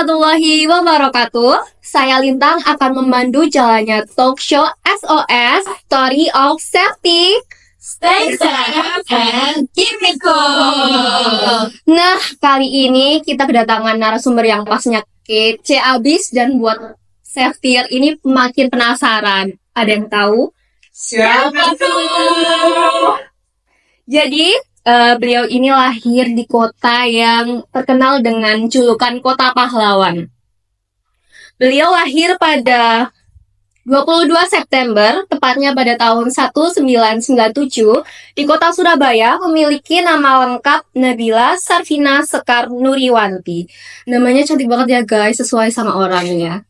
warahmatullahi wabarakatuh. Saya Lintang akan memandu jalannya talk show SOS Story of Safety. Stay safe and keep it cool. Nah, kali ini kita kedatangan narasumber yang pasnya kece abis dan buat safety ini makin penasaran. Ada yang tahu? Siapa tuh? Jadi, beliau ini lahir di kota yang terkenal dengan julukan Kota Pahlawan. Beliau lahir pada 22 September, tepatnya pada tahun 1997, di kota Surabaya, memiliki nama lengkap Nabila Sarvina Sekar Nuriwanti. Namanya cantik banget ya guys, sesuai sama orangnya.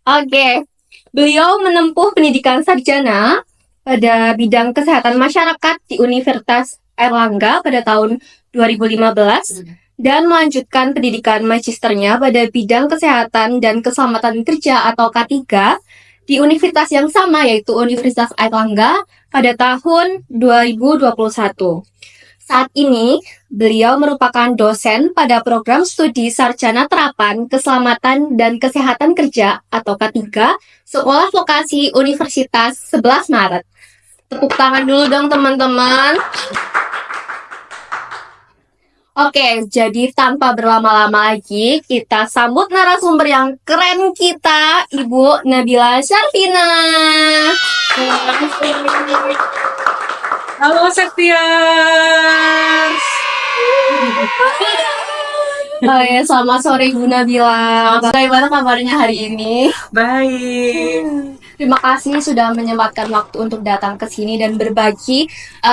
Oke, beliau menempuh pendidikan sarjana pada bidang kesehatan masyarakat di Universitas Airlangga pada tahun 2015 dan melanjutkan pendidikan magisternya pada bidang kesehatan dan keselamatan kerja atau K3 di universitas yang sama yaitu Universitas Airlangga pada tahun 2021. Saat ini, beliau merupakan dosen pada program studi Sarjana Terapan Keselamatan dan Kesehatan Kerja atau K3 Sekolah Vokasi Universitas 11 Maret. Tepuk tangan dulu dong teman-teman. Oke, jadi tanpa berlama-lama lagi, kita sambut narasumber yang keren kita, Ibu Nabila Sarvina. Halo Septians. Oh ya, selamat sore Ibu Nabila. Bagaimana kabarnya hari ini? Baik. Terima kasih sudah menyempatkan waktu untuk datang ke sini dan berbagi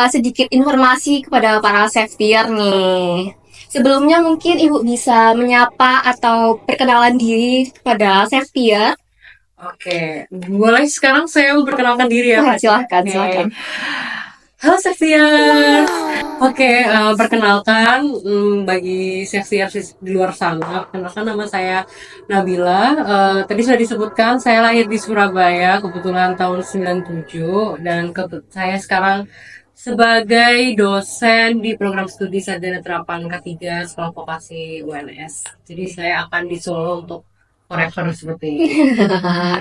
sedikit informasi kepada para safetier nih. Sebelumnya mungkin Ibu bisa menyapa atau perkenalan diri kepada safetier. Oke, mulai sekarang saya memperkenalkan diri ya. Wah, silahkan, Oke. silahkan. Halo Septians. Oke, perkenalkan bagi Septians di luar sana, perkenalkan nama saya Nabila. Tadi sudah disebutkan saya lahir di Surabaya, kebetulan tahun 97 dan saya sekarang sebagai dosen di program studi Sarjana Terapan K3 Sekolah Vokasi UNS. Jadi saya akan di Solo untuk forever seperti ini.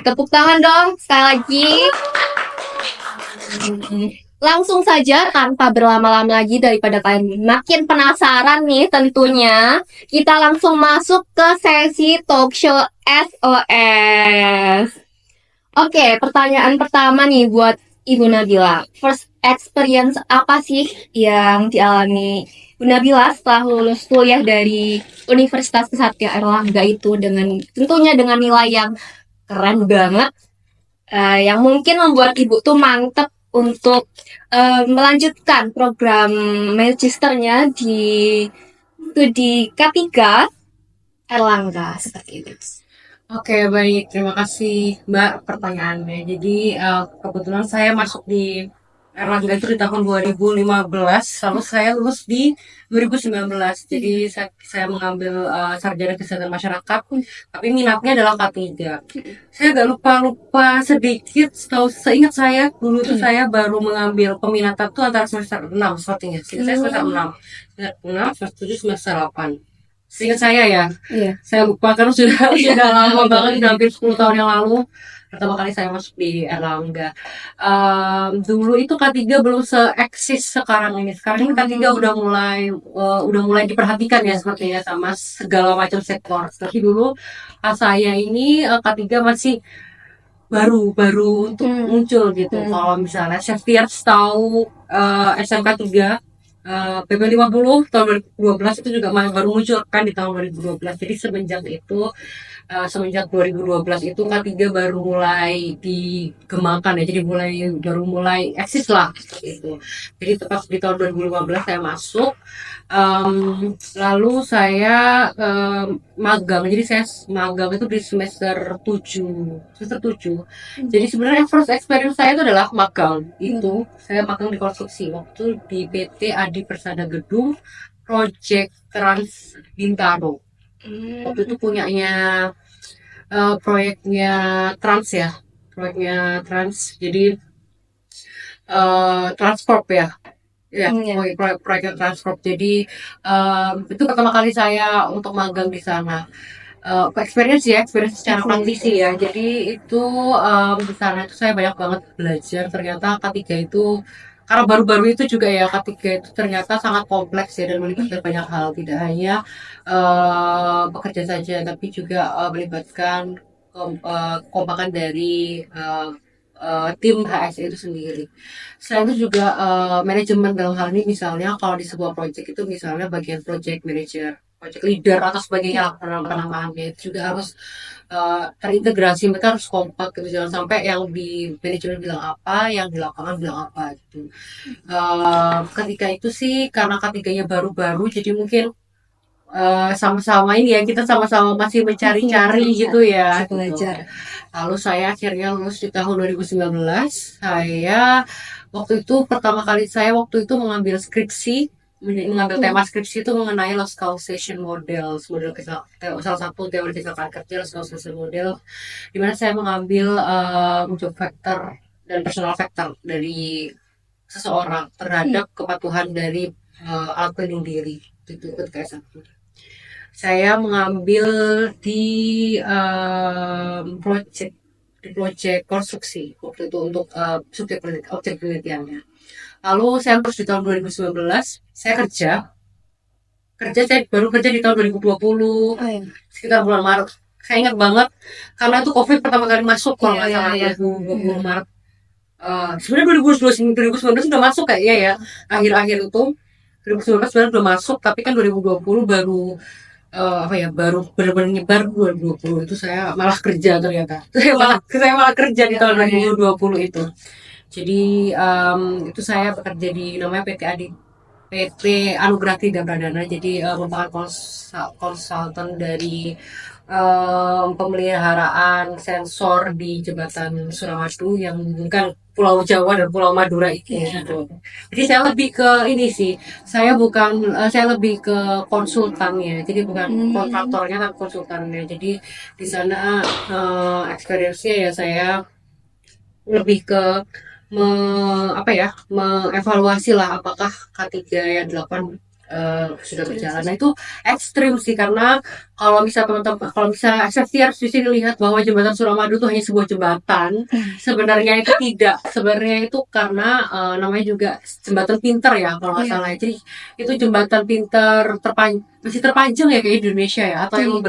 Tepuk tangan dong, sekali lagi. Langsung saja tanpa berlama-lama lagi daripada kalian makin penasaran nih tentunya, kita langsung masuk ke sesi talk show SOS. Oke, pertanyaan pertama nih buat Ibu Nabila. First experience apa sih yang dialami Ibu Nabila setelah lulus kuliah dari Universitas Kesatria Airlangga itu tentunya dengan nilai yang keren banget, yang mungkin membuat Ibu tuh mantep untuk melanjutkan program magisternya di studi K3 Airlangga seperti itu. Oke, baik. Terima kasih, Mbak, pertanyaannya. Jadi, kebetulan saya masuk di Erlangga itu di tahun 2015, lalu saya lulus di 2019. Jadi, saya mengambil sarjana kesehatan masyarakat, tapi minatnya adalah K3. Saya agak lupa sedikit, seingat saya, dulu itu saya baru mengambil peminatan itu antara semester 6, sepertinya. Saya semester 6. Semester 6, semester 7, semester 8. Seingat saya ya. Iya. Saya lupa karena sudah lama banget, udah hampir 10 tahun yang lalu pertama kali saya masuk di Erlangga. Dulu itu K3 belum se-eksis sekarang ini. Sekarang ini K3 udah mulai diperhatikan ya sepertinya sama segala macam sektor. Tapi dulu saya ini K3 masih baru untuk muncul gitu. Kalau misalnya Septians tahu SMK 3 PP 50 tahun 2012 itu juga baru muncul kan di tahun 2012. Jadi semenjak 2012 itu K3 baru mulai dikembangkan ya. Jadi baru mulai eksis lah gitu. Jadi tepat di tahun 2015 saya masuk. Lalu saya magang. Jadi saya magang itu di semester 7. Jadi sebenarnya first experience saya itu adalah magang. Itu saya magang di konstruksi waktu di PT Adi Persada Gedung Project Trans Bintaro. Waktu itu punyanya proyeknya Trans ya, proyeknya Trans. Jadi Transcorp ya. Ya, Iya. proyek Transcorp. Jadi itu pertama kali saya untuk magang di sana. Experience secara praktis sih ya. Jadi itu di sana itu saya banyak banget belajar. Ternyata K3 itu karena baru-baru itu juga ya K3 itu ternyata sangat kompleks ya dan melibatkan banyak hal. Tidak hanya bekerja saja, tapi juga melibatkan kekompakan dari tim HSE itu sendiri. Selain itu juga manajemen dalam hal ini misalnya kalau di sebuah project itu misalnya bagian project manager, project leader atau sebagainya lah penambahannya itu juga harus terintegrasi, mereka harus kompak gitu, jangan sampai yang di manajemen bilang apa, yang di lapangan bilang apa gitu. Ketika itu sih karena ketiganya baru-baru jadi mungkin sama-sama ini ya kita sama-sama masih mencari-cari gitu ya Masih gitu. belajar. Lalu saya akhirnya lulus di tahun 2019. Saya waktu itu mengambil skripsi, mengambil tema skripsi itu mengenai loss causation models, salah satu teori kecelakaan kerja loss causation model, di mana saya mengambil job factor dan personal factor dari seseorang terhadap kepatuhan dari alat pelindung diri itu ketika S1. Saya mengambil di project konstruksi waktu itu untuk objek penelitiannya. Lalu saya terus di tahun 2019 saya saya baru kerja di tahun 2020 Oh, iya. sekitar bulan Maret. Saya ingat banget karena itu COVID pertama kali masuk kalau nggak salah Iya. 2020 Maret. Sebenarnya 2019 sudah masuk kayaknya ya akhir-akhir itu 2019 sebenarnya udah masuk tapi kan 2020 baru baru benar-benar nyebar 2020 itu saya malah kerja ternyata saya malah kerja di tahun 2020 itu. Jadi itu saya bekerja di namanya PT Anugerah Tida Pradana. Jadi merupakan konsultan dari pemeliharaan sensor di jembatan Suramadu yang menghubungkan Pulau Jawa dan Pulau Madura itu. Gitu. Jadi saya lebih ke ini sih. Saya lebih ke konsultannya. Jadi bukan kontraktornya tapi konsultannya. Jadi di sana experience-nya ya saya lebih ke mengevaluasi lah apakah K3 yang dilakukan sudah berjalan. Nah itu ekstrim sih karena kalau misalnya SFT harus di sini lihat bahwa jembatan Suramadu itu hanya sebuah jembatan. Sebenarnya itu tidak. Sebenarnya itu karena namanya juga jembatan pinter ya kalau nggak salah. Jadi itu jembatan pinter masih terpanjang ya kayak di Indonesia ya atau yang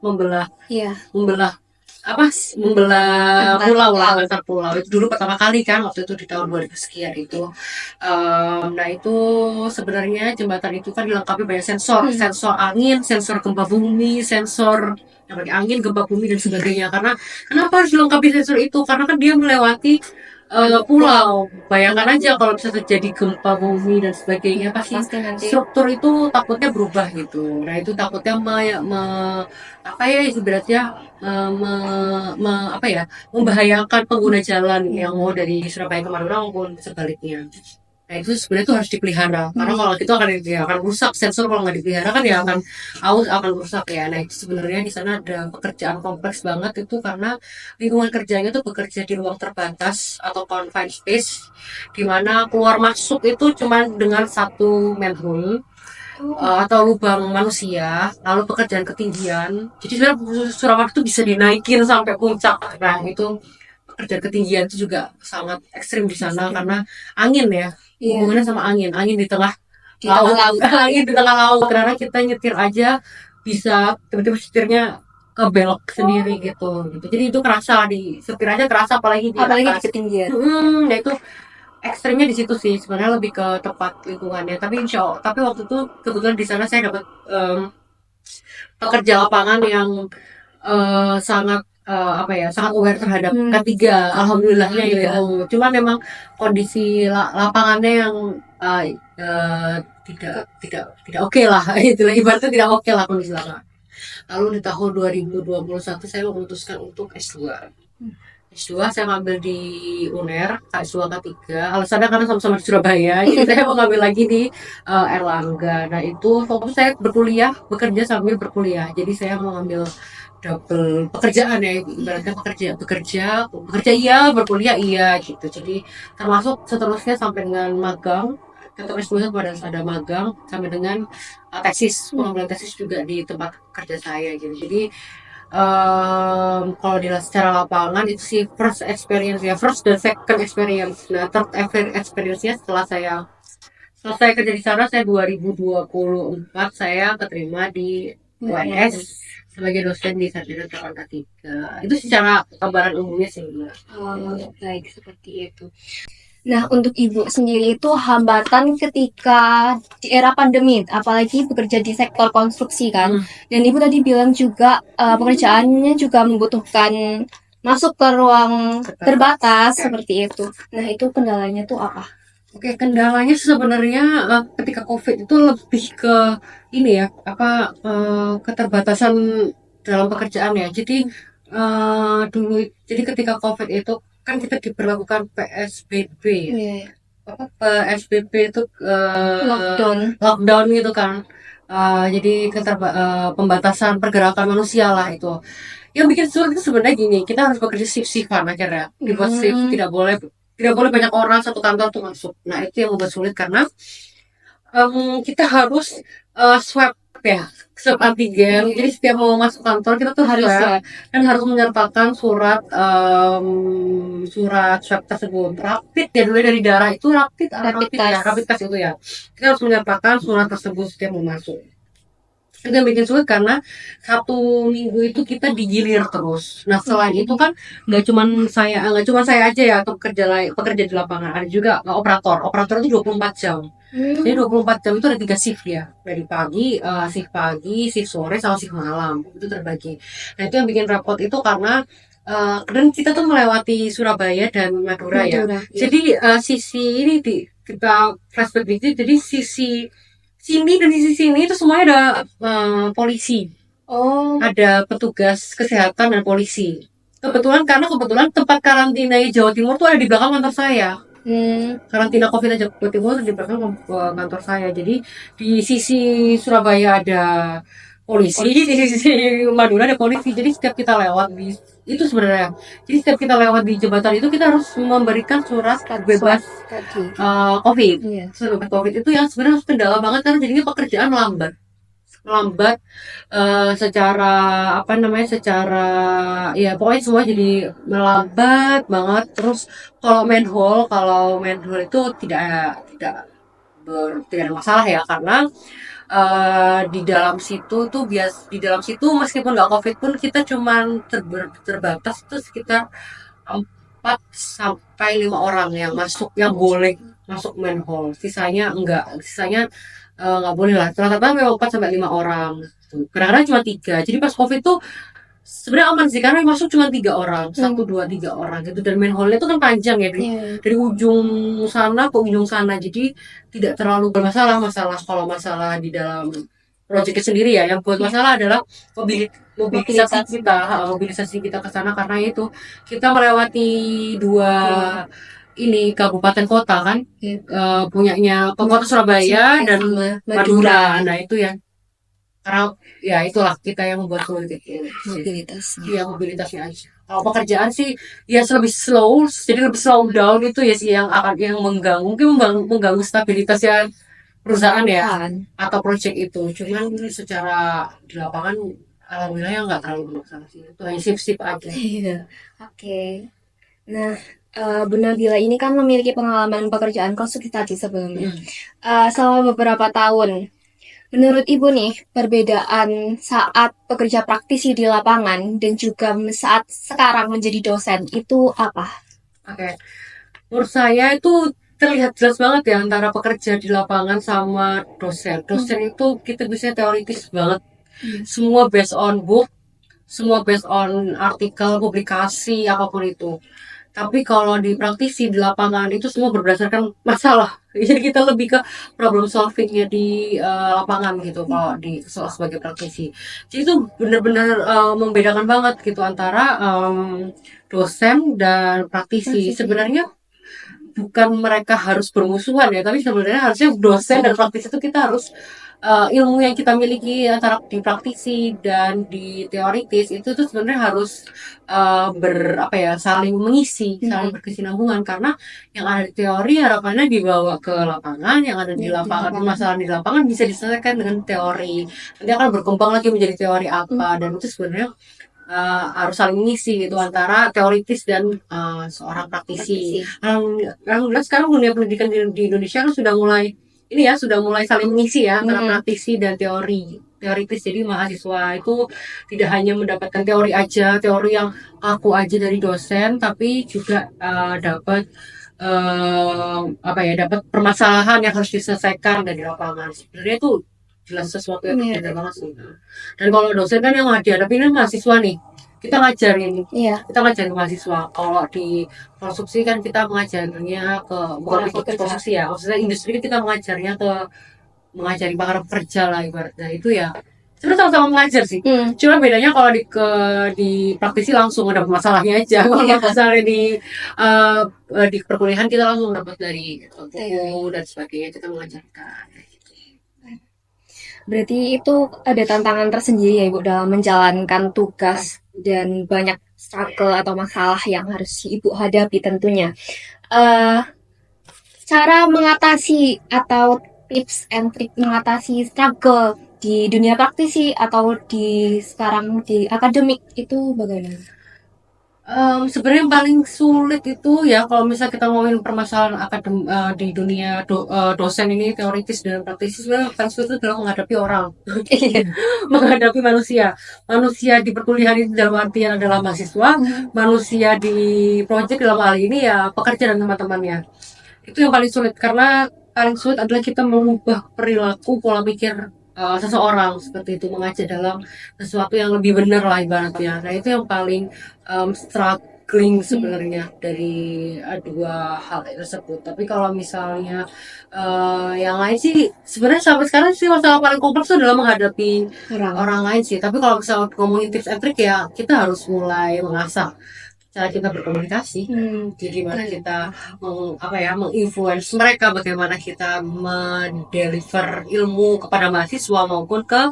membelah pulau lah antar pulau itu dulu pertama kali kan waktu itu di tahun 2000 sekian itu. Nah itu sebenarnya jembatan itu kan dilengkapi banyak sensor angin, sensor gempa bumi, sensor yang bagi angin, gempa bumi dan sebagainya. Karena kenapa harus dilengkapi sensor itu? Karena kan dia melewati pulau. Bayangkan aja kalau bisa terjadi gempa bumi dan sebagainya pasti nanti. struktur itu takutnya berubah gitu. Nah itu takutnya ibaratnya membahayakan pengguna jalan yang mau dari Surabaya ke Madura maupun sebaliknya. Nah itu sebenarnya itu harus dipelihara karena kalau itu akan rusak sensor kalau nggak dipelihara kan ya akan rusak ya. Nah itu sebenarnya di sana ada pekerjaan kompleks banget itu karena lingkungan kerjanya tuh bekerja di ruang terbatas atau confined space di mana keluar masuk itu cuma dengan satu manhole atau lubang manusia, lalu pekerjaan ketinggian. Jadi sebenarnya Suramadu itu bisa dinaikin sampai puncak. Nah itu pekerjaan ketinggian itu juga sangat ekstrim di sana karena angin ya, hubungannya sama angin di tengah laut, angin di tengah laut. Karena kita nyetir aja bisa tiba-tiba setirnya kebelok sendiri gitu. Jadi itu kerasa di setir aja kerasa apalagi di ketinggian. Nah itu ekstrimnya di situ sih sebenarnya lebih ke tempat lingkungannya tapi waktu itu kebetulan di sana saya dapat pekerja lapangan yang sangat sangat aware terhadap ketiga alhamdulillahnya ya cuman memang kondisi lapangannya yang tidak oke lah itulah ibaratnya tidak oke lah kondisi lapangan. Lalu di tahun 2021 saya memutuskan untuk S2. S2 saya ngambil di UNER, S2 K3. Alasannya karena sama-sama di Surabaya, jadi saya mau ngambil lagi di Erlangga. Nah itu fokus saya bekerja sambil berkuliah. Jadi saya mau ngambil double pekerjaan ya, ibaratnya bekerja iya, berkuliah iya gitu. Jadi termasuk seterusnya sampai dengan magang tetap S2 pada saat ada magang sampai dengan tesis, pengambilan tesis juga di tempat kerja saya gitu. Jadi kalau dilihat secara lapangan itu sih first experience ya, first dan second experience. Nah, third experience-nya setelah saya selesai kerja di sana, saya 2024 saya keterima di UNS sebagai dosen di sarjana terangkat 3. Itu secara gambaran umumnya sih. Oh, baik seperti itu. Nah, untuk Ibu sendiri itu hambatan ketika di era pandemi, apalagi bekerja di sektor konstruksi kan. Dan Ibu tadi bilang juga pekerjaannya juga membutuhkan masuk ke ruang terbatas seperti itu. Nah, itu kendalanya tuh apa? Oke, kendalanya sebenarnya ketika COVID itu lebih ke ini ya, keterbatasan dalam pekerjaan ya. Jadi jadi ketika COVID itu kan kita diberlakukan PSBB ya. Iya, PSBB itu lockdown. lockdown gitu kan. Jadi pembatasan pergerakan manusia lah itu. Yang bikin sulit itu sebenarnya gini, kita harus bekerja shift-shiftan akhirnya. Dibuat shift, tidak boleh banyak orang satu kantor tuh masuk. Nah, itu yang membuat sulit karena kita harus swab ya, swab antigen. Jadi setiap mau masuk kantor kita tuh harus swab dan harus menyertakan surat swab tersebut. Rapid ya dulu dari darah itu rapid test itu ya. Kita harus menyertakan surat tersebut setiap mau masuk. Itu yang bikin sulit karena 1 minggu itu kita digilir terus. Nah, selain itu kan nggak cuma saya aja ya atau pekerja di lapangan, ada juga operator itu 24 jam. Jadi 24 jam itu ada 3 shift ya, dari shift pagi, shift sore, sama shift malam itu terbagi. Nah, itu yang bikin repot itu karena dan kita tuh melewati Surabaya dan Madura ya. Jadi sisi ini kita flashback dikit, jadi sisi sini dan di sini itu semuanya ada polisi. Ada petugas kesehatan dan polisi. Kebetulan tempat karantina Jawa Timur tuh ada di belakang kantor saya. Karantina COVID aja Jawa Timur di belakang kantor saya. Jadi di sisi Surabaya ada polisi, di sisi Madura ada polisi. Jadi setiap kita lewat Jadi setiap kita lewat di jembatan itu kita harus memberikan surat bebas COVID. Surat bebas COVID itu yang sebenarnya kendala banget karena jadinya pekerjaan lambat secara ya pokoknya semua jadi melambat banget. Terus kalau manhole itu tidak ada masalah ya karena di dalam situ meskipun nggak COVID pun kita cuman terbatas itu sekitar 4 sampai 5 orang yang boleh masuk manhole. Sisanya nggak boleh lah. Rata-rata memang 4 sampai 5 orang. Kadang-kadang cuma 3. Jadi pas COVID tuh sebenarnya aman sih karena masuk cuma 3 orang, 1, 2, 3 orang gitu. Dan manhole-nya itu kan panjang ya dari ujung sana ke ujung sana. Jadi tidak terlalu bermasalah. Kalau masalah di dalam proyeknya sendiri ya, yang buat masalah adalah mobilisasi kita ke sana karena itu kita melewati 2 kabupaten kota kan, punyanya kota Surabaya dan Madura. Nah, itu ya karena ya itulah kita yang membuat sulit mobilitasnya aja. Kalau pekerjaan sih ya lebih slow, jadi lebih slow down itu ya sih yang mengganggu stabilitasnya perusahaan ya atau proyek itu. Cuman secara di lapangan alhamdulillah nggak terlalu bermasalah sih. Itu hanya sip aja. Oke. Nah, Bu Nabila ini kan memiliki pengalaman pekerjaan konstruksi tadi sebelumnya. Selama beberapa tahun, menurut Ibu nih, perbedaan saat bekerja praktisi di lapangan dan juga saat sekarang menjadi dosen itu apa? Oke. Menurut saya itu terlihat jelas banget ya antara pekerja di lapangan sama dosen. Dosen itu kita bisa teoritis banget. Semua based on book, semua based on artikel, publikasi, apapun itu. Tapi kalau di praktisi di lapangan itu semua berdasarkan masalah. Jadi kita lebih ke problem solvingnya di lapangan gitu kalau sebagai praktisi. Jadi itu benar-benar membedakan banget gitu antara dosen dan praktisi. Sebenarnya bukan mereka harus bermusuhan ya, tapi sebenarnya harusnya dosen dan praktisi itu kita harus ilmu yang kita miliki antara di praktisi dan di teoritis itu tuh sebenarnya harus apa ya, saling mengisi, saling berkesinambungan, karena yang ada di teori harapannya dibawa ke lapangan, yang ada di lapangan, permasalahan di lapangan bisa diselesaikan dengan teori, nanti akan berkembang lagi menjadi teori apa, dan itu sebenarnya harus saling mengisi gitu antara teoritis dan seorang praktisi. Alhamdulillah sekarang dunia pendidikan di Indonesia kan sudah mulai ini ya, sudah mulai saling mengisi ya antara praktisi dan teoritis. Jadi mahasiswa itu tidak hanya mendapatkan teori aja, teori yang aku aja dari dosen, tapi juga dapat apa ya, dapat permasalahan yang harus diselesaikan dari lapangan. Sebenarnya itu jelas sesuatu yang berbeda banget sih. Dan kalau dosen kan yang dihadapi ini mahasiswa nih, kita ngajarin, kita ngajarin mahasiswa. Kalau di konstruksi kan kita mengajarnya ke, bukan ikut konstruksi ya, maksudnya industri kita mengajarnya ke, mengajari para pekerja lah ibaratnya. Itu ya sebenarnya sama-sama mengajar sih. Cuma bedanya kalau di praktisi langsung ada masalahnya aja. Kalau masalahnya di perkuliahan kita langsung dapat dari buku dan sebagainya, kita mengajarkan. Berarti itu ada tantangan tersendiri ya Ibu dalam menjalankan tugas dan banyak struggle atau masalah yang harus Ibu hadapi tentunya. Cara mengatasi atau tips and trick mengatasi struggle di dunia praktisi atau di sekarang di akademik itu bagaimana? Sebenarnya yang paling sulit itu ya kalau misalnya kita ngomongin permasalahan di dunia dosen ini, teoritis dan praktisi, sebenarnya yang paling sulit itu adalah menghadapi orang. Menghadapi manusia di perkuliahan itu dalam artian adalah mahasiswa, manusia di proyek dalam hal ini ya pekerja dan teman-temannya. Itu yang paling sulit, karena paling sulit adalah kita mengubah perilaku pola pikir seseorang, seperti itu, mengajak dalam sesuatu yang lebih benar lah ibaratnya. Nah itu yang paling struggling sebenarnya dari dua hal tersebut. Tapi kalau misalnya yang lain sih sebenarnya sampai sekarang sih masalah paling kompleks itu adalah menghadapi orang lain sih. Tapi kalau misalnya ngomongin tips and trick ya kita harus mulai mengasah cara kita berkomunikasi. Jadi gimana kita menginfluence mereka, bagaimana kita mendeliver ilmu kepada mahasiswa maupun ke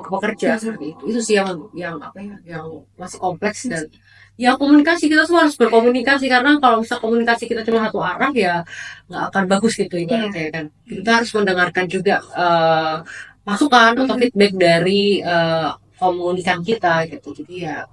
pekerja seperti itu. Itu sih yang masih kompleks, dan ya komunikasi, kita semua harus berkomunikasi, karena kalau misal komunikasi kita cuma satu arah ya nggak akan bagus gitu ibaratnya kan. Kita harus mendengarkan juga masukan atau feedback dari komunikan kita gitu. Jadi ya.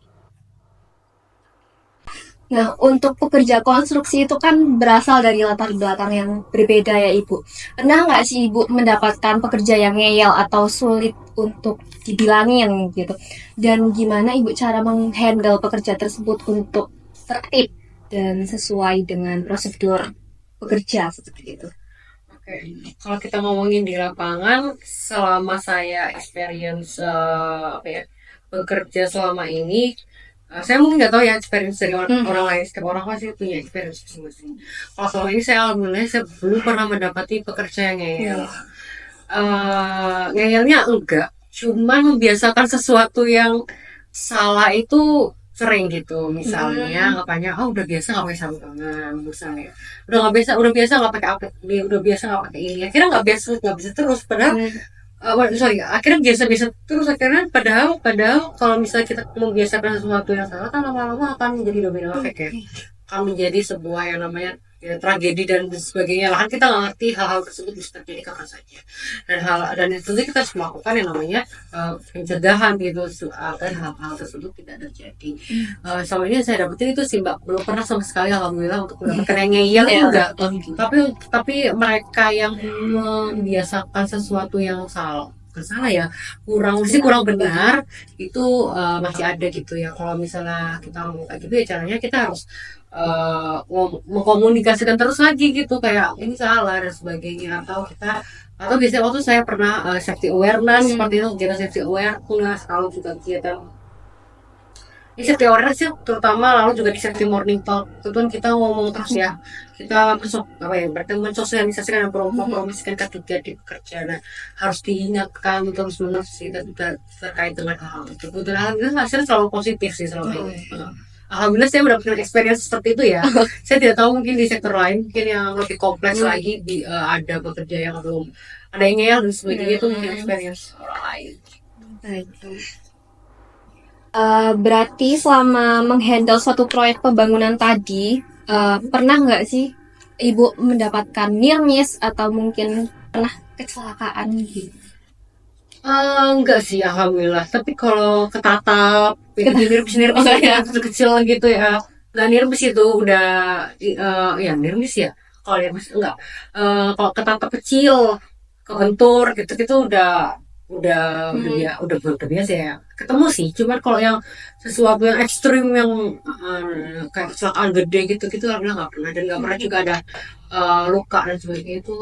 Nah, untuk pekerja konstruksi itu kan berasal dari latar belakang yang berbeda ya Ibu. Pernah nggak sih Ibu mendapatkan pekerja yang ngeyel atau sulit untuk dibilangin gitu? Dan gimana Ibu cara menghandle pekerja tersebut untuk tertib dan sesuai dengan prosedur pekerja seperti itu? Oke, kalau kita ngomongin di lapangan, selama saya experience bekerja selama ini, saya mungkin nggak tahu ya experience dari orang lain, setiap orang pasti punya experience masing-masing. Kalau selama ini saya alhamdulillah saya belum pernah mendapati pekerja yang ngeyel. Ngeyelnya enggak, cuma membiasakan sesuatu yang salah itu sering gitu. Misalnya ngapainnya, udah biasa nggak pakai sarung tangan, misalnya udah biasa nggak pakai apa, udah biasa nggak pakai ini, akhirnya nggak bisa terus, padahal akhirnya biasa-biasa terus, akhirnya padahal kalau misalnya kita membiasakan sesuatu yang salah kan lama-lama akan menjadi domino effect ya, akan menjadi sebuah yang namanya tragedi dan sebagainya. Kan kita nggak ngerti hal-hal tersebut bisa terjadi kapan saja, dan tentu kita harus melakukan yang namanya pencegahan gitu agar hal-hal tersebut tidak terjadi. Selama ini saya dapetin itu sih Mbak, belum pernah sama sekali alhamdulillah untuk mendapatkan yang ngeyel enggak. Tapi mereka yang membiasakan sesuatu yang kurang benar itu masih ada gitu ya. Kalau misalnya kita ngomong kayak gitu ya, caranya kita harus mengkomunikasikan terus lagi gitu, kayak ini salah dan sebagainya, atau biasanya waktu saya pernah safety awareness seperti itu, kegiatan safety awareness, kalau juga kegiatan di safety awareness ya terutama, lalu juga di safety morning talk itu kan kita ngomong terus ya, kita mensosialisasikan dan mempromosikan ketiga di pekerja. Nah, harus diingatkan terus menerus kita terkait dengan hal tersebut, dan alhamdulillah hasilnya selalu positif sih selama ini. Alhamdulillah saya mendapatkan experience seperti itu ya. Saya tidak tahu mungkin di sektor lain mungkin yang lebih kompleks lagi ada pekerja yang belum ada yang ngeyel dan sebagainya itu experience orang lain. Baik. Berarti selama menghandle suatu proyek pembangunan tadi, pernah nggak sih Ibu mendapatkan near miss atau mungkin pernah kecelakaan gitu? Enggak sih, alhamdulillah. Tapi kalau ketatap, nirmis ya, kecil-kecil gitu ya. Nggak nirmis itu udah, ya nirmis ya. Kalau nirmis enggak. Kalau ketatap kecil, kebentur gitu-gitu udah biasa ya. Ketemu sih, cuman kalau yang sesuatu yang ekstrim yang kayak kecelakaan gede gitu-gitu, alhamdulillah nggak pernah. Dan nggak pernah juga ada luka dan sebagainya itu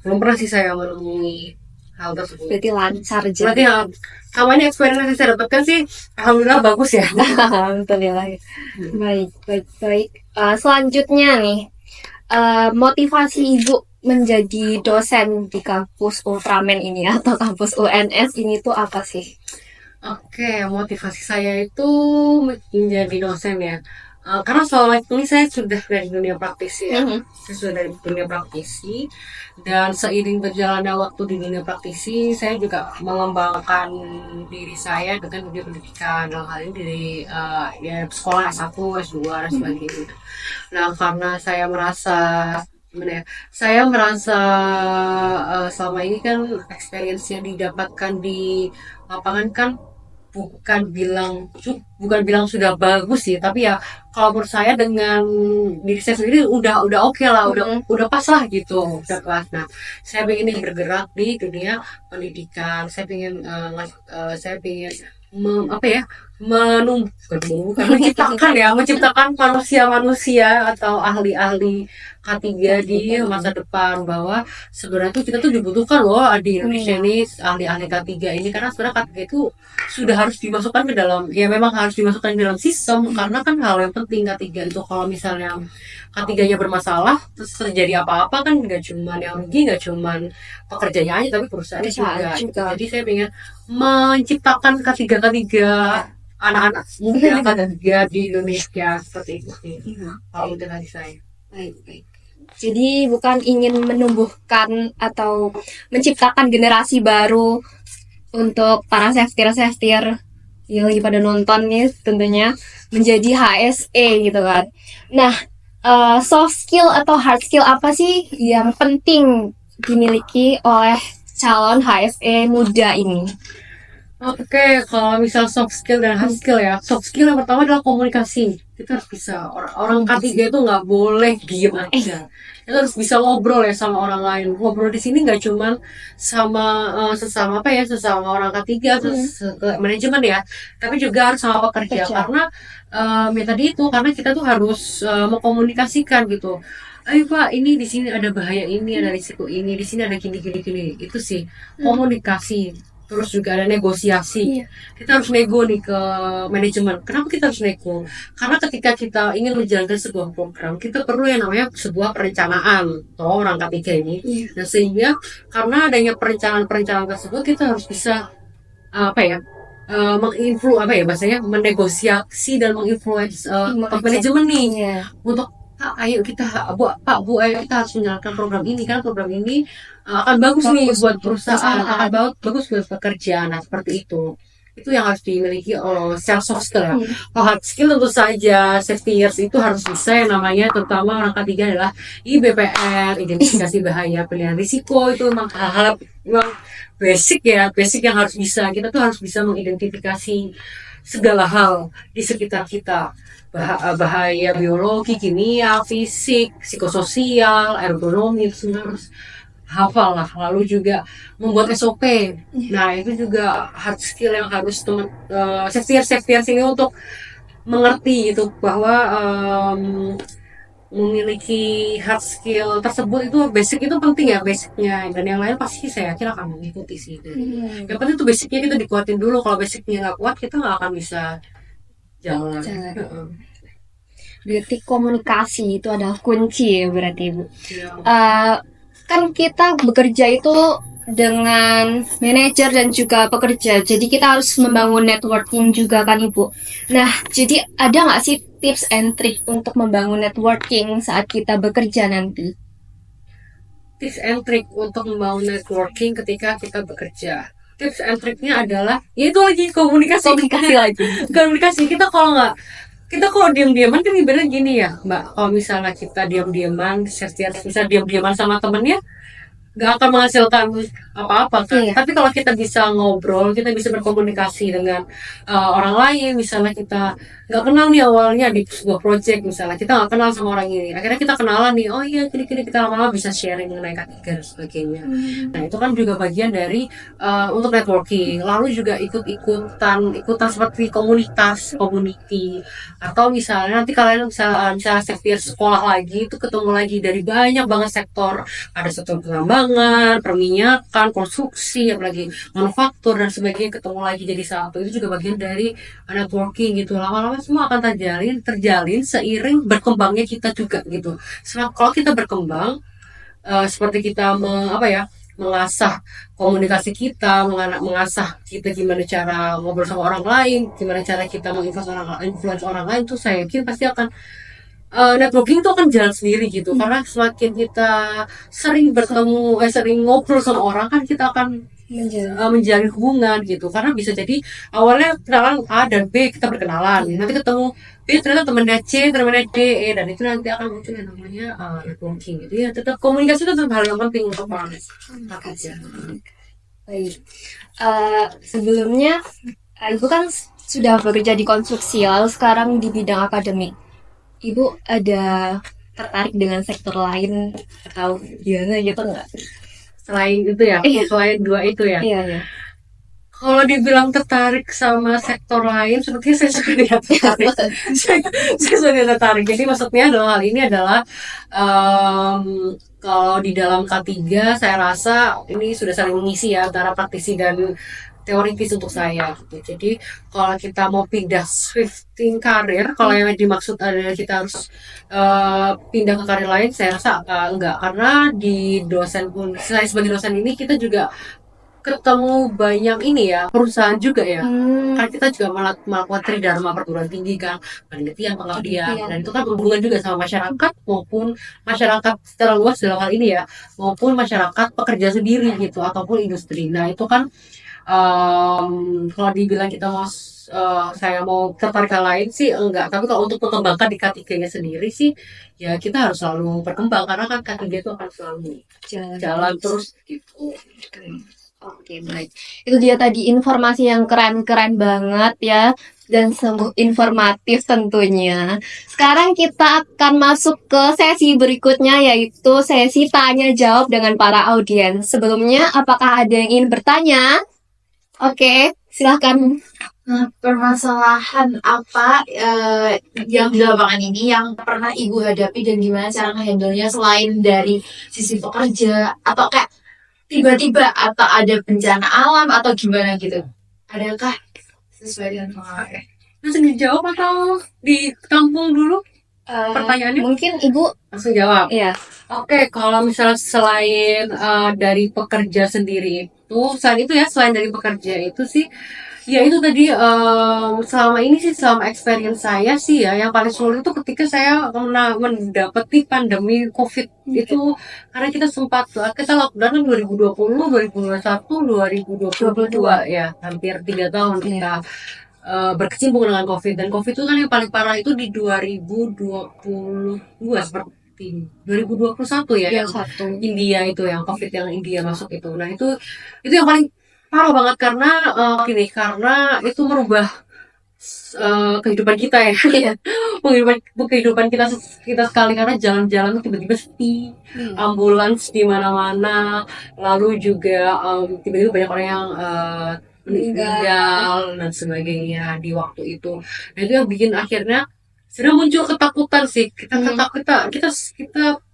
belum pernah sih saya menemui hal tersebut. Berarti lancar aja. Berarti ya, sama ini experience yang saya dapatkan sih alhamdulillah bagus ya. Alhamdulillah. Baik. Selanjutnya nih, motivasi Ibu menjadi dosen di kampus Ultramen ini atau kampus UNS ini tuh apa sih? Oke, motivasi saya itu menjadi dosen ya. Karena selama ini saya sudah dari dunia praktisi ya. Saya sudah dari dunia praktisi, dan seiring berjalannya waktu di dunia praktisi, saya juga mengembangkan diri saya dengan dunia pendidikan, dalam hal ini di ya, sekolah S1, S2 dan sebagainya. Nah, karena saya merasa gimana ya, saya merasa selama ini kan experience yang didapatkan di lapangan kan bukan bilang sudah bagus sih, tapi ya kalau menurut saya dengan diri saya sendiri udah oke lah, udah pas lah gitu, udah pas. Nah, saya ingin bergerak di dunia pendidikan. Saya ingin apa ya, menciptakan manusia atau ahli-ahli K3 di masa depan, bahwa sebenarnya tuh kita tuh dibutuhkan loh di Indonesia ini ahli-ahli K3 ini, karena sebenarnya K3 itu sudah harus dimasukkan ke dalam, ya memang harus dimasukkan ke dalam sistem, karena kan hal yang penting K3 itu. Kalau misalnya K3-nya bermasalah terus terjadi apa-apa kan nggak cuman yang rugi, nggak cuman pekerjanya aja tapi perusahaannya juga. Jadi saya ingin menciptakan K3 anak-anak muda K3 di Indonesia seperti itu sih. Kalau dari saya. Baik. Jadi bukan ingin menumbuhkan atau menciptakan generasi baru untuk para safety-safety yang lagi pada nonton nih, tentunya menjadi HSE gitu kan. Nah, soft skill atau hard skill apa sih yang penting dimiliki oleh calon HSE muda ini? Oke, kalau misal soft skill dan hard skill ya. Soft skill yang pertama adalah komunikasi. Kita harus bisa. Orang K3 itu nggak boleh diem aja. Kita harus bisa ngobrol ya sama orang lain. Ngobrol di sini nggak cuman sama sesama orang K3 terus manajemen ya, tapi juga harus sama pekerja. Karena ya tadi itu, karena kita tuh harus mengkomunikasikan gitu. Ayo Pak, ini di sini ada bahaya ini, ada risiko ini, di sini ada gini. Itu sih komunikasi. Terus juga ada negosiasi. Kita harus nego nih ke manajemen. Kenapa kita harus nego? Karena ketika kita ingin menjalankan sebuah program, kita perlu yang namanya sebuah perencanaan. Orang K3 ini. Dan sehingga karena adanya perencanaan tersebut, kita harus bisa menegosiasi dan menginfluence manajemen nih untuk ayo kita harus menjalankan program ini, kan program ini akan bagus nih buat perusahaan, akan bagus buat pekerja. Nah, seperti itu yang harus dimiliki secara soft skill ya. Kalau hard skill tentu saja safety years itu harus bisa, yang namanya terutama orang K3 adalah IBPR, identifikasi bahaya, penilaian risiko. Itu memang hal-hal basic yang harus bisa. Kita tuh harus bisa mengidentifikasi segala hal di sekitar kita, bahaya biologi, kimia, fisik, psikososial, ergonomi, itu semua harus hafal lah. Lalu juga membuat SOP. Nah, itu juga hard skill yang harus safety years ini untuk mengerti itu, bahwa memiliki hard skill tersebut itu basic, itu penting ya basicnya, dan yang lain pasti saya kira akan mengikuti sih itu. Yang penting itu basicnya kita dikuatin dulu. Kalau basicnya nggak kuat, kita nggak akan bisa jalan. Berarti komunikasi itu adalah kunci ya berarti Ibu. Kan kita bekerja itu dengan manajer dan juga pekerja, jadi kita harus membangun networking juga kan Ibu. Nah, jadi ada nggak sih tips and trick untuk membangun networking saat kita bekerja nanti? tips and trick untuk membangun networking ketika kita bekerja. Tips and triknya adalah ya itu lagi komunikasi lagi. komunikasi. Kita kalau diam-diaman kan ibaratnya gini ya Mbak, kalau misalnya kita diam-diaman bisa diam-diaman sama temennya nggak akan menghasilkan apa-apa kan. Iya. Tapi kalau kita bisa ngobrol, kita bisa berkomunikasi dengan orang lain, misalnya kita nggak kenal nih awalnya di sebuah project, misalnya kita nggak kenal sama orang ini, akhirnya kita kenalan nih, oh iya gini-gini, kita lama-lama bisa sharing mengenai K3 dan sebagainya. Nah itu kan juga bagian dari untuk networking. Lalu juga ikutan seperti komunitas, community, atau misalnya nanti kalian misalnya sektor sekolah lagi itu ketemu lagi dari banyak banget sektor, ada sektor penambangan, perminyakan, konstruksi, apalagi manufaktur dan sebagainya, ketemu lagi jadi satu. Itu juga bagian dari networking gitu. Lama-lama semua akan terjalin seiring berkembangnya kita juga gitu. Kalau kita berkembang seperti kita mengasah komunikasi kita, mengasah kita gimana cara ngobrol sama orang lain, gimana cara kita menginfluence orang lain, tuh saya yakin pasti akan networking itu akan jalan sendiri gitu. Karena semakin kita sering bertemu, sering ngobrol sama orang kan kita akan menjalin hubungan gitu. Karena bisa jadi awalnya kenalan A dan B, kita berkenalan, nanti ketemu B ternyata temennya C, temennya D, E, dan itu nanti akan muncul yang namanya networking gitu ya. Tetap komunikasi itu tetap hal yang penting untuk orang kerja. Baik. Sebelumnya Ibu kan sudah bekerja di konstruksi, lalu sekarang di bidang akademik. Ibu ada tertarik dengan sektor lain atau gimana gitu nggak? Selain itu ya, selain dua itu ya. Iya. Kalau dibilang tertarik sama sektor lain, sepertinya saya suka tidak tertarik. saya suka tidak tertarik. Jadi maksudnya dalam hal ini adalah kalau di dalam K3 saya rasa ini sudah saling mengisi ya antara praktisi dan teoritis untuk saya gitu. Jadi kalau kita mau pindah shifting karir, kalau yang dimaksud adalah kita harus pindah ke karir lain, saya rasa enggak, karena di dosen pun, selain sebagai dosen ini kita juga ketemu banyak ini ya, perusahaan juga ya. Karena kita juga melakukan tridharma perguruan tinggi kan, penelitian, pengabdian, dan itu kan berhubungan juga sama masyarakat maupun masyarakat secara luas dalam hal ini ya, maupun masyarakat pekerja sendiri gitu ataupun industri. Nah itu kan kalau dibilang kita mau saya mau tertarik hal lain sih enggak, tapi kalau untuk mengembangkan di K3-nya sendiri sih ya kita harus selalu berkembang, karena kan K3 itu akan selalu jalan terus gitu. Oke, baik. Itu dia tadi informasi yang keren-keren banget ya, dan sungguh informatif tentunya. Sekarang kita akan masuk ke sesi berikutnya, yaitu sesi tanya jawab dengan para audiens. Sebelumnya, apakah ada yang ingin bertanya? Oke, silahkan. Nah, permasalahan apa yang di lapangan ini yang pernah Ibu hadapi dan gimana cara nge-handle-nya selain dari sisi pekerja atau kayak tiba-tiba atau ada bencana alam atau gimana gitu? Adakah sesuai dengan pengalaman? Langsung dijawab atau ditampung dulu pertanyaannya? Mungkin Ibu Langsung jawab. Iya. Oke, kalau misalnya selain dari pekerja sendiri itu, selain dari pekerja itu sih, ya itu tadi selama experience saya sih ya, yang paling sulit itu ketika saya mendapati pandemi COVID itu, karena kita lockdown kan 2020, 2021, 2022 ya, hampir 3 tahun kita berkecimpung dengan COVID. Dan COVID itu kan yang paling parah itu di 2022 seperti 2021 ya, yang India itu, yang COVID yang India masuk itu. Nah itu yang paling parah banget karena karena itu merubah kehidupan kita ya. kehidupan kita sekali, karena jalan-jalan tiba-tiba sepi, ambulans di mana-mana, lalu juga tiba-tiba banyak orang yang meninggal dan sebagainya di waktu itu. Nah itu yang bikin akhirnya sudah muncul ketakutan sih, kita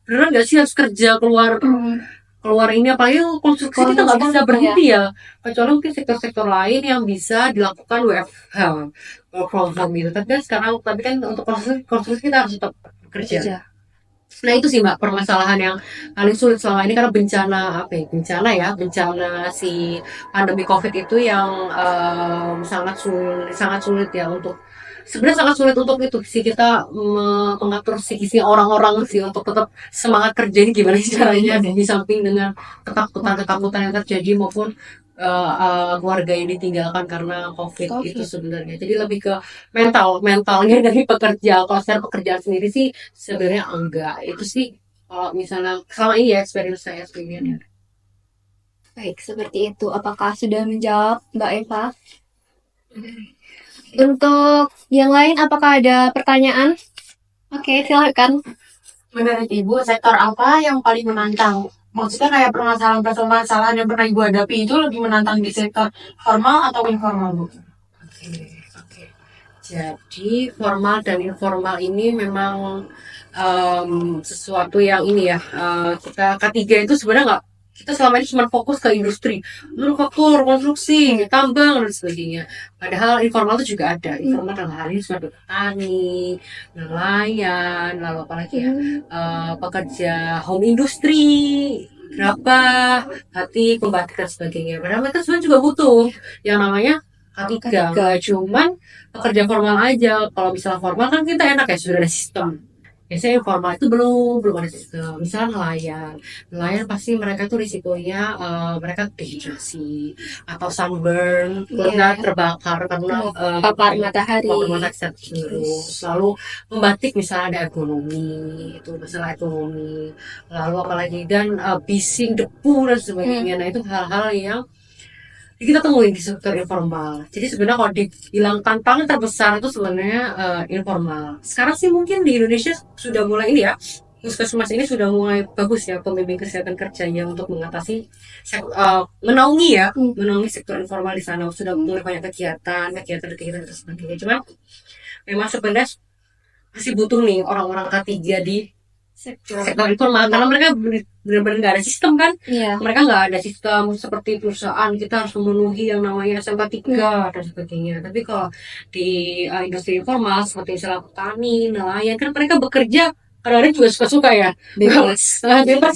beneran nggak sih harus kerja keluar ini, apalagi konstruksi kita nggak bisa berhenti ya, kecuali mungkin sektor-sektor lain yang bisa dilakukan WFH, work from home gitu. Tapi kan untuk konstruksi kita harus tetap bekerja. Nah itu sih Mbak permasalahan yang paling sulit selama ini, karena bencana si pandemi COVID itu yang sangat sulit ya untuk sebenarnya sangat sulit untuk itu sih kita mengatur psikisnya orang-orang sih untuk tetap semangat kerja ini gimana sih caranya di samping dengan ketakutan yang terjadi maupun keluarga yang ditinggalkan karena COVID itu sebenarnya. Jadi lebih ke mentalnya dari pekerja. Kalau secara pekerjaan sendiri sih sebenarnya enggak. Itu sih kalau misalnya selama ini ya experience saya sebenarnya. Baik, seperti itu. Apakah sudah menjawab, Mbak Eva? Untuk yang lain, apakah ada pertanyaan? Oke, silakan. Menurut Ibu, sektor apa yang paling menantang? Maksudnya kayak permasalahan-permasalahan yang pernah Ibu hadapi itu lebih menantang di sektor formal atau informal, Bu? Oke. Jadi formal dan informal ini memang sesuatu yang ini ya. Kita K3 itu sebenarnya nggak, kita selama ini cuma fokus ke industri, manufaktur, konstruksi, tambang dan sebagainya. Padahal informal itu juga ada. Informal dalam hal ini seperti petani, nelayan, lalu apalagi ya, pekerja home industry, gerabah, batik, pembatik dan sebagainya. Padahal mereka sebenarnya juga butuh yang namanya K3. Nggak cuman pekerja formal aja. Kalau misalnya formal kan kita enak ya, sudah ada sistem. Biasanya informal itu belum ada sistem. Misalnya nelayan pasti mereka tuh risikonya mereka dehidrasi atau sunburn, kulitnya terbakar karena Papar matahari. terus. Lalu membatik misalnya ada ekonomi, itu masalah ekonomi. Lalu apalagi dan bising, debu dan sebagainya. Nah itu hal-hal yang kita temuin di sektor informal. Jadi sebenarnya kalau dibilang tantangan terbesar itu sebenarnya informal. Sekarang sih mungkin di Indonesia sudah mulai ini ya, Puskesmas ini sudah mulai bagus ya pembimbing kesehatan kerjanya untuk mengatasi menaungi sektor informal di sana. Sudah mulai banyak kegiatan dan sebagainya. Cuma memang sebenarnya masih butuh nih orang-orang K3 di sektor informal karena mereka benar-benar nggak ada sistem kan. Mereka nggak ada sistem seperti perusahaan kita harus memenuhi yang namanya SMK 3 dan sebagainya. Tapi kalau di industri informal seperti misalnya petani, nelayan kan mereka bekerja kadang-kadang juga suka-suka ya, bebas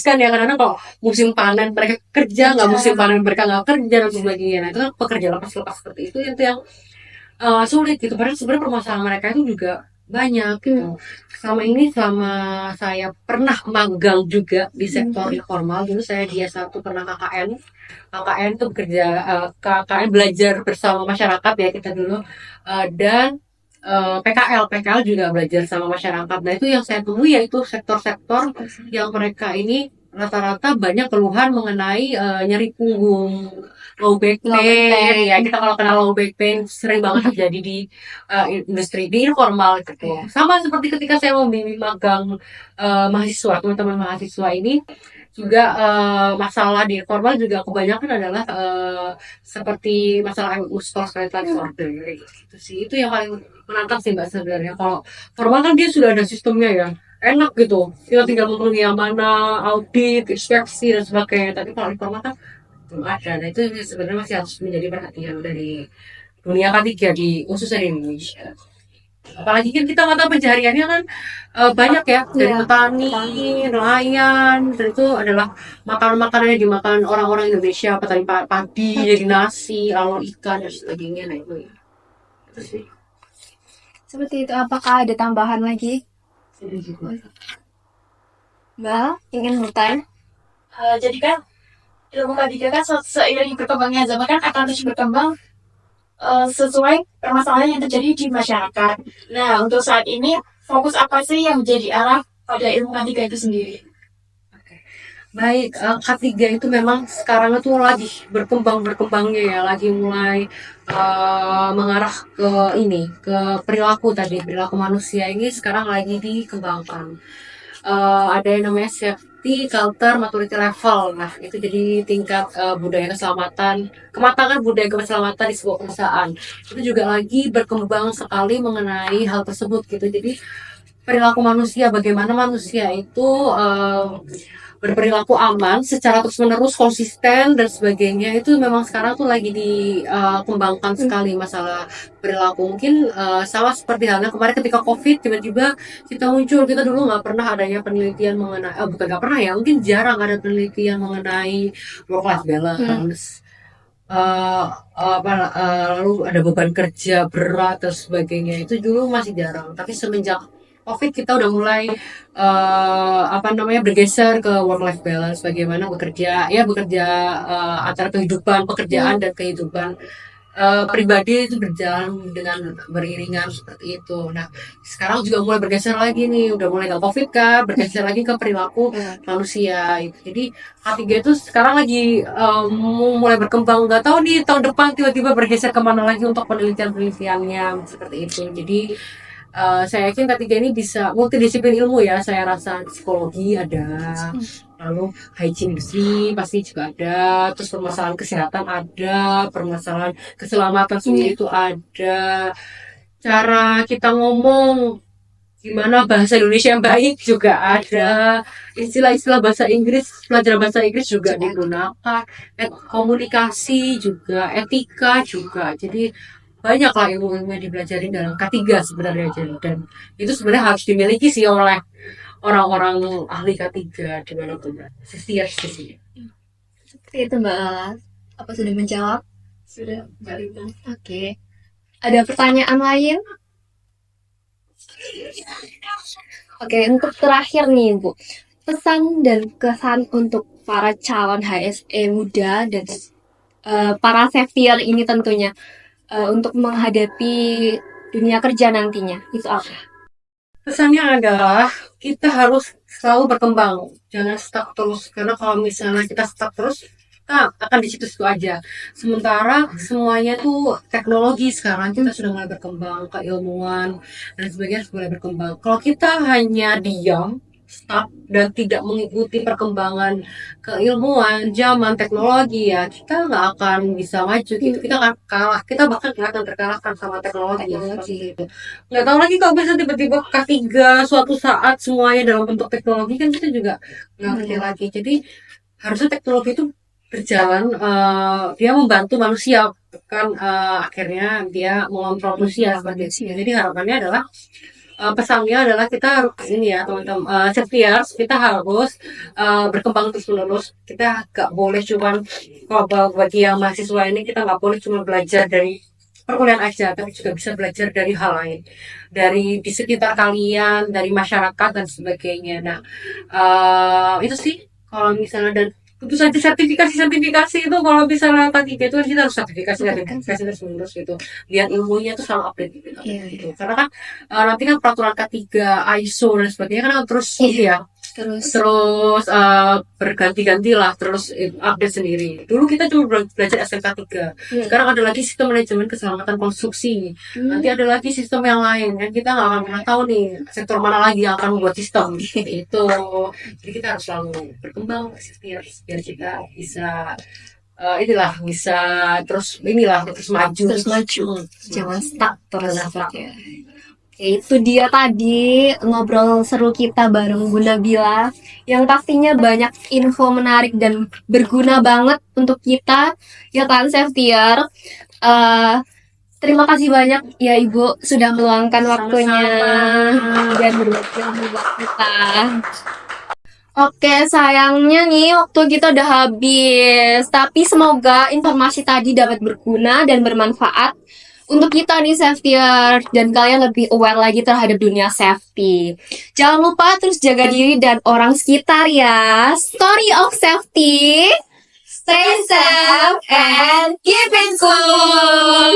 kan ya. Kadang-kadang kalau musim panen mereka kerja, nggak musim panen mereka nggak kerja dan sebagainya. Nah itu kan pekerja lepas-lepas seperti itu yang sulit gitu. Padahal sebenarnya permasalahan mereka itu juga banyak gitu. Selama saya pernah magang juga di sektor informal, dulu saya di S1 pernah KKN itu bekerja, KKN belajar bersama masyarakat ya kita dulu, dan PKL juga belajar sama masyarakat. Nah itu yang saya temui yaitu sektor-sektor yang mereka ini rata-rata banyak keluhan mengenai nyeri punggung, low back pain. Ya kita kalau kenal low back pain sering banget terjadi di industri di informal gitu. Sama seperti ketika saya membimbing magang mahasiswa, teman-teman mahasiswa ini juga masalah di informal juga kebanyakan adalah seperti masalah musculoskeletal disorder gitu sih. Itu yang paling menantang sih Mbak sebenarnya. Kalau formal kan dia sudah ada sistemnya ya, enak gitu, kita tinggal memenuhi yang mana, audit, inspeksi dan sebagainya. Tapi kalau informal kan belum ada. Nah itu sebenarnya masih harus menjadi perhatian dari dunia K3 khususnya di Indonesia. Apalagi kan kita mata pencahariannya kan banyak ya, dari petani, nelayan, dan itu adalah makanan-makanan yang dimakan orang-orang Indonesia, petani padi jadi nasi, lalu ikan dan sebagainya. Nah itu ya, itu sih. Seperti itu. Apakah ada tambahan lagi? Mbak, ingin bertanya? Jadi kan ilmu K3 kan seiring berkembangnya zaman kan akan terus berkembang sesuai permasalahan yang terjadi di masyarakat. Nah, untuk saat ini fokus apa sih yang menjadi arah pada ilmu K3 itu sendiri? Baik, K3 itu memang sekarang itu lagi berkembangnya ya, lagi mulai mengarah ke perilaku manusia ini sekarang lagi dikembangkan. Ada yang namanya safety culture maturity level. Nah itu jadi tingkat budaya kematangan budaya keselamatan di sebuah perusahaan. Itu juga lagi berkembang sekali mengenai hal tersebut gitu. Jadi perilaku manusia, bagaimana manusia itu berperilaku aman secara terus-menerus, konsisten dan sebagainya, itu memang sekarang tuh lagi dikembangkan sekali masalah perilaku. Mungkin sama seperti halnya kemarin ketika COVID tiba-tiba kita dulu nggak pernah adanya penelitian mengenai bukan nggak pernah ya, mungkin jarang ada penelitian mengenai work life balance, lalu ada beban kerja berat dan sebagainya, itu dulu masih jarang. Tapi semenjak COVID kita udah mulai bergeser ke work life balance, bagaimana bekerja antara kehidupan pekerjaan dan kehidupan pribadi itu berjalan dengan beriringan seperti itu. Nah, sekarang juga mulai bergeser lagi nih, udah mulai nggak COVID kan, bergeser lagi ke perilaku manusia. Gitu. Jadi K3 itu sekarang lagi mulai berkembang. Nggak tahu nih tahun depan tiba-tiba bergeser kemana lagi untuk penelitian-penelitiannya seperti itu. Jadi saya yakin K3 ini bisa multidisiplin ilmu ya. Saya rasa psikologi ada, lalu hygiene industri pasti juga ada, terus permasalahan kesehatan ada, permasalahan keselamatan sendiri itu ada, cara kita ngomong gimana bahasa Indonesia yang baik juga ada, istilah-istilah bahasa Inggris, pelajaran bahasa Inggris juga digunakan, komunikasi juga, etika juga. Jadi banyak lah ilmu-ilmu yang dipelajari dalam K3 sebenarnya, dan itu sebenarnya harus dimiliki sih oleh orang-orang ahli K3 di mana tuh sisi. Seperti itu Mbak Lala. Apa sudah menjawab? Sudah, Mbak Rita. Oke. Ada pertanyaan lain? Oke, untuk terakhir nih Bu, pesan dan kesan untuk para calon HSE muda dan para savior ini tentunya untuk menghadapi dunia kerja nantinya, itu apa? Pesannya adalah kita harus selalu berkembang, jangan stuck terus, karena kalau misalnya kita stuck terus kita akan di situ-situ aja. Sementara semuanya tuh teknologi sekarang kita sudah mulai berkembang, keilmuan dan sebagainya sudah mulai berkembang. Kalau kita hanya diam, stuck dan tidak mengikuti perkembangan keilmuan zaman teknologi, ya kita nggak akan bisa maju gitu. Kita akan kalah, kita bahkan akan terkalahkan sama teknologi. Seperti itu. Nggak tahu lagi kalau bisa tiba-tiba K3 suatu saat semuanya dalam bentuk teknologi, kan kita juga nggak ngerti lagi. Jadi harusnya teknologi itu berjalan, dia membantu manusia, bukan akhirnya dia mengontrol manusia seperti itu. Jadi harapannya adalah pesannya adalah kita harus ini ya teman-teman, Saviors, kita harus berkembang terus menerus. Kita nggak boleh cuman, kalau bagi yang mahasiswa ini, kita nggak boleh cuma belajar dari perkuliahan aja, tapi juga bisa belajar dari hal lain, dari di sekitar kalian, dari masyarakat dan sebagainya. Nah, itu sih kalau misalnya, dan tentu saja sertifikasi itu, kalau misalnya K3 itu kita harus sertifikasi terus menerus gitu, biar ilmunya itu selalu update gitu. Gitu. Karena kan nanti kan peraturan K3, ISO dan sebagainya kan terus ya terus berganti-ganti lah, terus update sendiri. Dulu kita cuma belajar SMK 3, sekarang ada lagi sistem manajemen keselamatan konstruksi, nanti ada lagi sistem yang lain, kan kita nggak akan pernah tahu nih sektor mana lagi yang akan membuat sistem itu. Jadi kita harus selalu berkembang biar kita bisa bisa terus maju, Jangan stuck terus ya. Itu dia tadi ngobrol seru kita bareng Bu Nabila, yang pastinya banyak info menarik dan berguna banget untuk kita, ya kan Savior. Terima kasih banyak ya Ibu sudah meluangkan waktunya dan berbagi ilmu buat kita. Oke, sayangnya nih waktu kita udah habis. Tapi semoga informasi tadi dapat berguna dan bermanfaat untuk kita nih Savior, dan kalian lebih aware lagi terhadap dunia safety. Jangan lupa terus jaga diri dan orang sekitar ya. Story of safety. Stay safe and keep it cool.